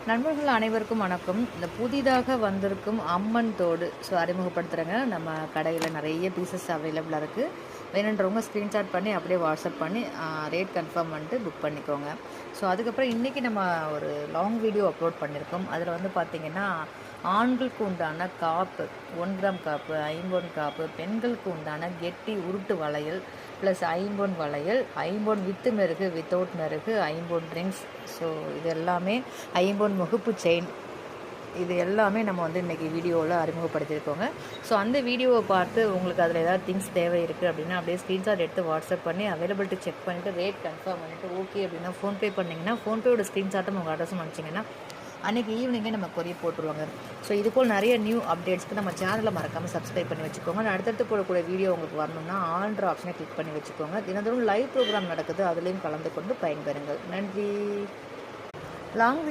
நண்பர்கள் அனைவருக்கும் வணக்கம். இந்த புதிதாக வந்திருக்கும் அம்மன் தோடு அறிமுகப்படுத்துகிறேங்க. நம்ம கடையில் நிறைய பீசஸ் அவைலபிளாக இருக்குது. வேணுன்றவங்க ஸ்க்ரீன்ஷாட் பண்ணி அப்படியே வாட்ஸ்அப் பண்ணி ரேட் கன்ஃபார்ம் பண்ணிட்டு புக் பண்ணிக்கோங்க. அதுக்கப்புறம் இன்றைக்கி நம்ம ஒரு லாங் வீடியோ அப்லோட் பண்ணியிருக்கோம். அதில் பார்த்திங்கன்னா ஆண்களுக்கு உண்டான காப்பு 1 கிராம் காப்பு, ஐம்பொன் காப்பு, பெண்களுக்கு உண்டான கெட்டி உருட்டு வளையல் ப்ளஸ் ஐம்பொன் வளையல், ஐம்பொன் வித்து மெருகு, வித்தவுட் மெருகு, ஐம்பொன் ரிங்ஸ், இது எல்லாமே ஐம்பொன் முகுப்பு செயின், இது எல்லாமே நம்ம இன்றைக்கி வீடியோவில் அறிமுகப்படுத்தியிருக்கோங்க. அந்த வீடியோவை பார்த்து உங்களுக்கு அதில் ஏதாவது திங்ஸ் தேவை இருக்குது அப்படின்னா அப்படியே ஸ்க்ரீன்ஷாட் எடுத்து வாட்ஸ்அப் பண்ணி அவைலபிலிட்டி செக் பண்ணிவிட்டு ரேட் கன்ஃபார்ம் பண்ணிவிட்டு ஓகே அப்படின்னா ஃபோன்பே பண்ணிங்கன்னா ஃபோன்பேயோட ஸ்க்ரீன்ஷாட்டும் உங்கள் அட்ரஸும் அனுப்பிச்சிங்கன்னா அன்றைக்கி ஈவினிங்கே நம்ம கொரியர் போட்டுருவாங்க. இதுபோல் நிறைய நியூ அப்டேட்ஸ்க்கு நம்ம சேனலை மறக்காமல் சப்ஸ்கிரைப் பண்ணி வச்சுக்கோங்க. அடுத்தடுத்து போடக்கூடிய வீடியோ உங்களுக்கு வரணும்னா ஆல்ன்ற ஆப்ஷனை கிளிக் பண்ணி வச்சுக்கோங்க. தினந்தோறும் லைவ் ப்ரோக்ராம் நடக்குது, அதுலேயும் கலந்து கொண்டு பயன்பெறுங்கள். நன்றி. லாங்